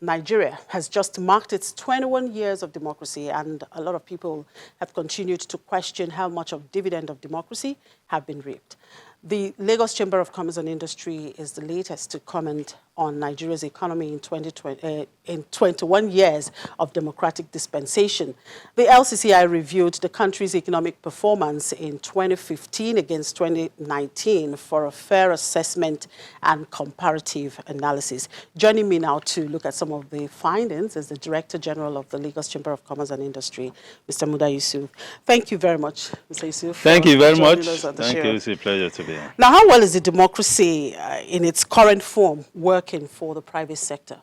Nigeria has just marked its 21 years of democracy, and a lot of people have continued to question how much of dividend of democracy have been reaped. The Lagos Chamber of Commerce and Industry is the latest to comment on Nigeria's economy in 21 years of democratic dispensation. The LCCI reviewed the country's economic performance in 2015 against 2019 for a fair assessment and comparative analysis. Joining me now to look at some of the findings is the Director General of the Lagos Chamber of Commerce and Industry, Mr. Muda Yusuf. Thank you very much, Mr. Yusuf. Thank you very much. Thank you. It's a pleasure to be here. Now, how well is the democracy in its current form working for the private sector?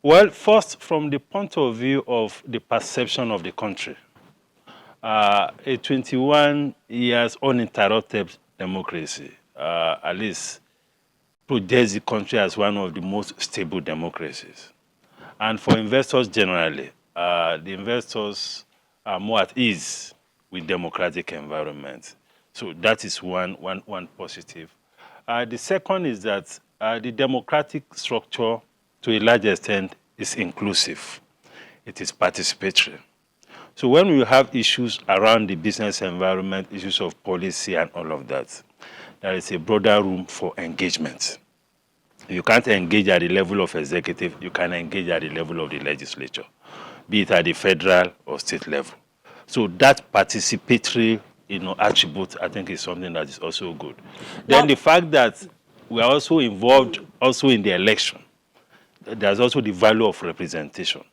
Well, first, from the point of view of the perception of the country, a 21 years uninterrupted democracy, at least projects the country as one of the most stable democracies. And for investors generally, the investors are more at ease with democratic environment. So that is one positive. The second is that the democratic structure, to a large extent, is inclusive. It is participatory. So when we have issues around the business environment, issues of policy and all of that, there is a broader room for engagement. You can't engage at the level of executive, you can engage at the level of the legislature, be it at the federal or state level. So that participatory attribute, I think, is something that is also good. Then the fact that we are also involved also in the election, there's also the value of representation.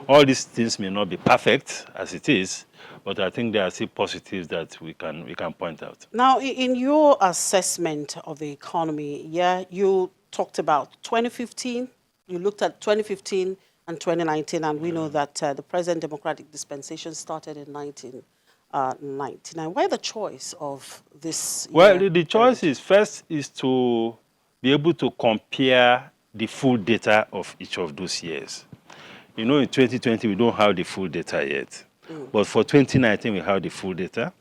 All these things may not be perfect as it is, but I think there are still positives that we can point out. Now, in your assessment of the economy, you talked about 2015, you looked at 2015 and 2019, and we know that the present democratic dispensation started in 1999. Why the choice of this? Well, the choice is first is to be able to compare the full data of each of those years. In 2020, we don't have the full data yet. But for 2019, we have the full data.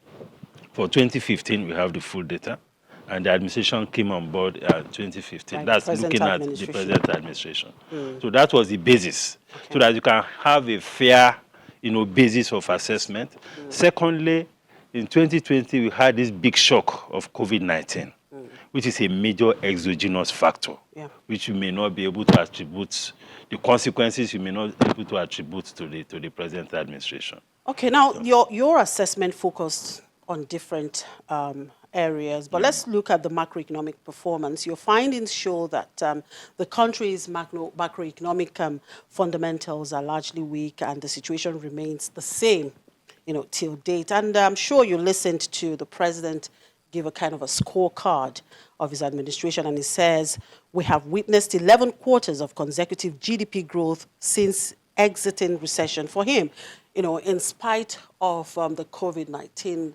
For 2015, we have the full data. And the administration came on board in 2015. Like that's looking at the present administration. So that was the basis, so that you can have a fair basis of assessment. Secondly, in 2020, we had this big shock of COVID-19, which is a major exogenous factor, which you may not be able to attribute, the consequences you may not be able to attribute to the present administration. Okay, now your assessment focused on different areas, but let's look at the macroeconomic performance. Your findings show that the country's macroeconomic fundamentals are largely weak, and the situation remains the same, till date. And I'm sure you listened to the president give a kind of a scorecard of his administration, and he says, we have witnessed 11 quarters of consecutive GDP growth since exiting recession. For him, in spite of the COVID-19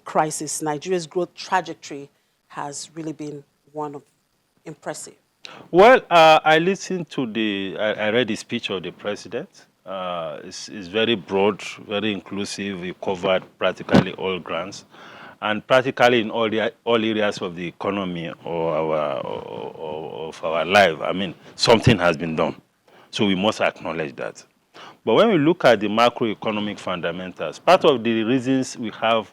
crisis, Nigeria's growth trajectory has really been one of impressive. Well, I listened to I read the speech of the president. It's very broad, very inclusive. He covered practically all grounds, and practically in all areas of the economy or of our life. I mean, something has been done. So we must acknowledge that. But when we look at the macroeconomic fundamentals, part of the reasons we have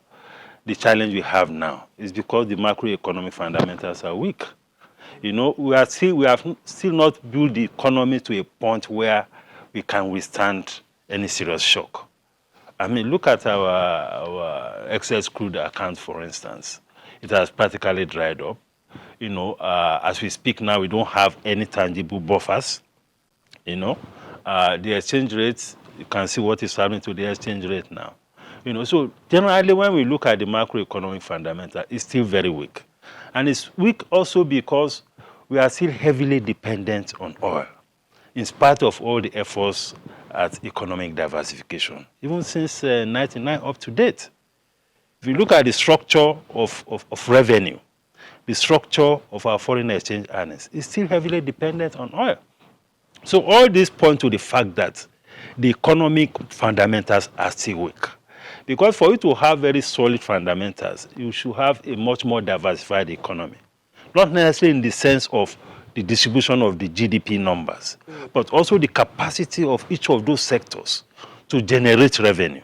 the challenge we have now is because the macroeconomic fundamentals are weak. We have still not built the economy to a point where we can withstand any serious shock. I mean, look at our excess crude account, for instance. It has practically dried up. As we speak now, we don't have any tangible buffers. The exchange rates, you can see what is happening to the exchange rate now. So generally when we look at the macroeconomic fundamental, it's still very weak. And it's weak also because we are still heavily dependent on oil, in spite of all the efforts at economic diversification, even since 1999 up to date. If you look at the structure of revenue, the structure of our foreign exchange earnings is still heavily dependent on oil. So all this point to the fact that the economic fundamentals are still weak. Because for you to have very solid fundamentals, you should have a much more diversified economy. Not necessarily in the sense of the distribution of the GDP numbers, but also the capacity of each of those sectors to generate revenue,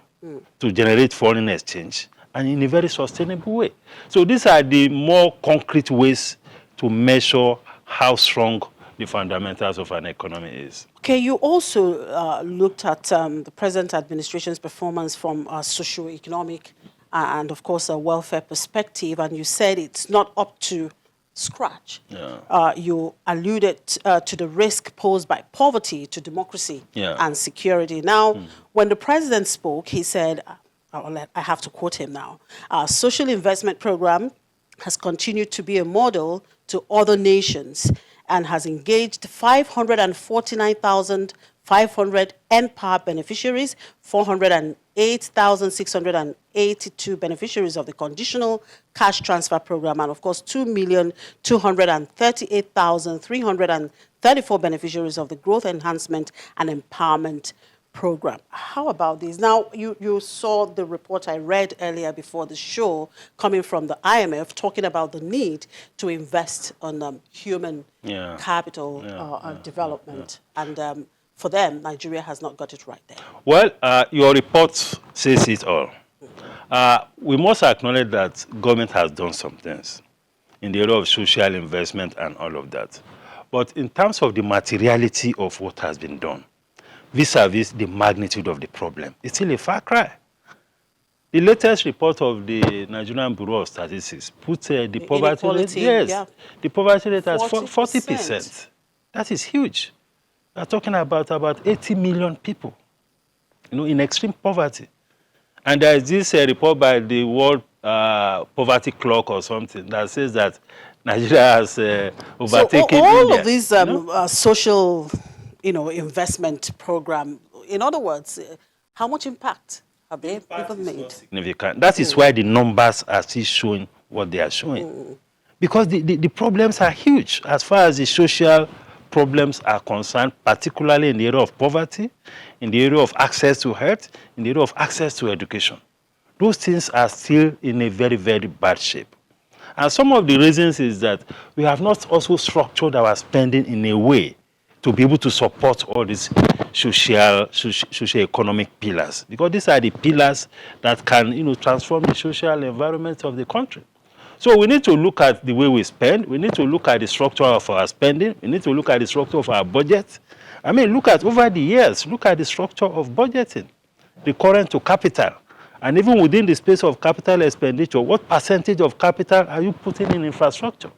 to generate foreign exchange, and in a very sustainable way. So these are the more concrete ways to measure how strong the fundamentals of an economy is. Okay, you also looked at the present administration's performance from a socioeconomic and, of course, a welfare perspective, and you said it's not up to scratch. Yeah. You alluded to the risk posed by poverty to democracy and security. Now, when the president spoke, he said, I have to quote him now, our social investment program has continued to be a model to other nations and has engaged 549,500 NPAR beneficiaries, 408,682 beneficiaries of the conditional cash transfer program, and of course 2,238,334 beneficiaries of the growth enhancement and empowerment program. How about this? Now, you saw the report I read earlier before the show coming from the IMF talking about the need to invest on human capital development. And for them, Nigeria has not got it right there. Well, your report says it all. We must acknowledge that government has done some things in the area of social investment and all of that. But in terms of the materiality of what has been done, vis-a-vis the magnitude of the problem, it's still a far cry. The latest report of the Nigerian Bureau of Statistics put the poverty rate, the poverty rate as 40%. That is huge. We're talking about 80 million people, in extreme poverty. And there is this report by the World Poverty Clock or something that says that Nigeria has overtaken all India. Of these social investment program, in other words, how much impact have they made? Significant. That is why the numbers are still showing what they are showing. Because the problems are huge as far as the social problems are concerned, particularly in the area of poverty, in the area of access to health, in the area of access to education. Those things are still in a very, very bad shape. And some of the reasons is that we have not also structured our spending in a way to be able to support all these socio-economic pillars, because these are the pillars that can, transform the social environment of the country. So we need to look at the way we spend. We need to look at the structure of our spending. We need to look at the structure of our budget. I mean, look at over the years, look at the structure of budgeting, the current to capital. And even within the space of capital expenditure, what percentage of capital are you putting in infrastructure?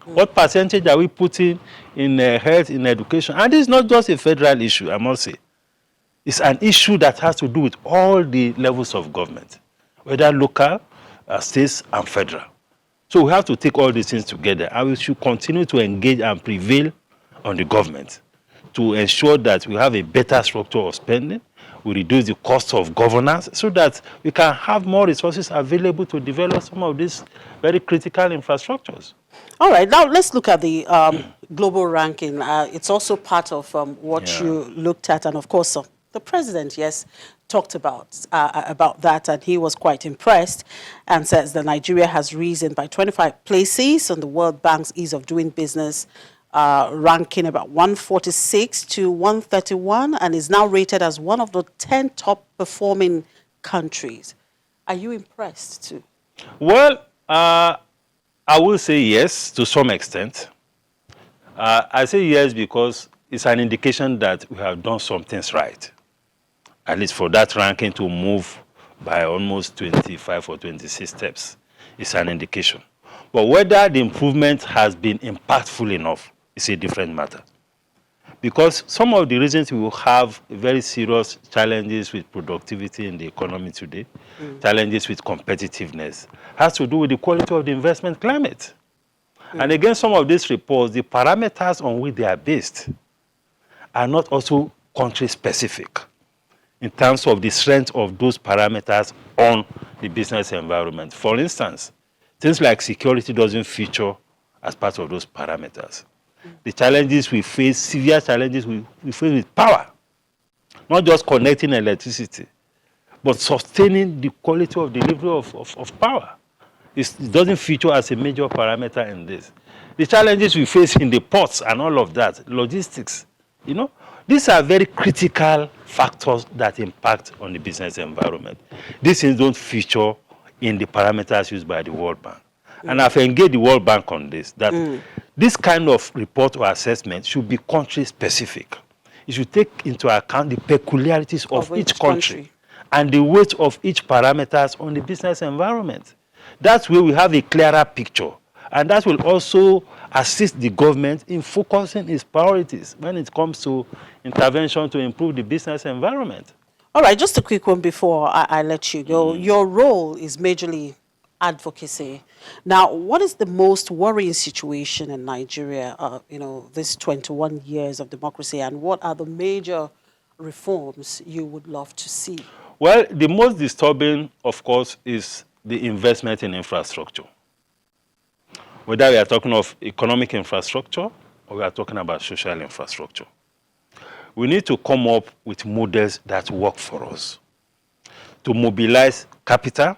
What percentage are we putting in health, in education? And this is not just a federal issue, I must say. It's an issue that has to do with all the levels of government, whether local, states, and federal. So we have to take all these things together, and we should continue to engage and prevail on the government to ensure that we have a better structure of spending, we reduce the cost of governance so that we can have more resources available to develop some of these very critical infrastructures. All right, now let's look at the global ranking. It's also part of what you looked at, and of course, the president, talked about that, and he was quite impressed and says that Nigeria has risen by 25 places on the World Bank's Ease of Doing Business ranking, about 146 to 131, and is now rated as one of the 10 top performing countries. Are you impressed too? Well, I will say yes to some extent. I say yes because it's an indication that we have done some things right. At least for that ranking to move by almost 25 or 26 steps, it's an indication. But whether the improvement has been impactful enough is a different matter. Because some of the reasons we will have very serious challenges with productivity in the economy today, challenges with competitiveness, has to do with the quality of the investment climate. And again, some of these reports, the parameters on which they are based are not also country-specific in terms of the strength of those parameters on the business environment. For instance, things like security doesn't feature as part of those parameters. The challenges we face, severe challenges we face with power, not just connecting electricity, but sustaining the quality of delivery of power. It doesn't feature as a major parameter in this. the challenges we face in the ports and all of that, logistics, these are very critical factors that impact on the business environment. These things don't feature in the parameters used by the World Bank. And I've engaged the World Bank on this, that this kind of report or assessment should be country specific. It should take into account the peculiarities of each country and the weight of each parameters on the business environment. That way we have a clearer picture. And that will also assist the government in focusing its priorities when it comes to intervention to improve the business environment. All right, just a quick one before I let you go. Your role is majorly advocacy. Now, what is the most worrying situation in Nigeria, this 21 years of democracy, and what are the major reforms you would love to see? Well, the most disturbing, of course, is the investment in infrastructure. Whether we are talking of economic infrastructure or we are talking about social infrastructure. We need to come up with models that work for us to mobilize capital,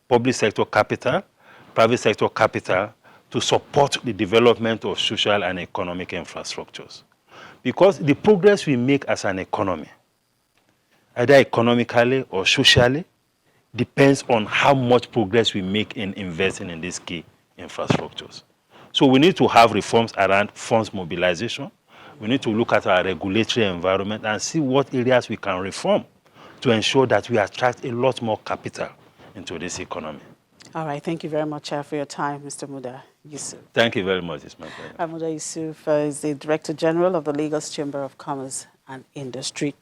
public sector capital, private sector capital, to support the development of social and economic infrastructures. Because the progress we make as an economy, either economically or socially, depends on how much progress we make in investing in these key infrastructures. So we need to have reforms around funds mobilization. We need to look at our regulatory environment and see what areas we can reform to ensure that we attract a lot more capital into this economy. All right. Thank you very much for your time, Mr. Muda Yusuf. Thank you very much. It's my pleasure. Muda Yusuf is the Director General of the Lagos Chamber of Commerce and Industry.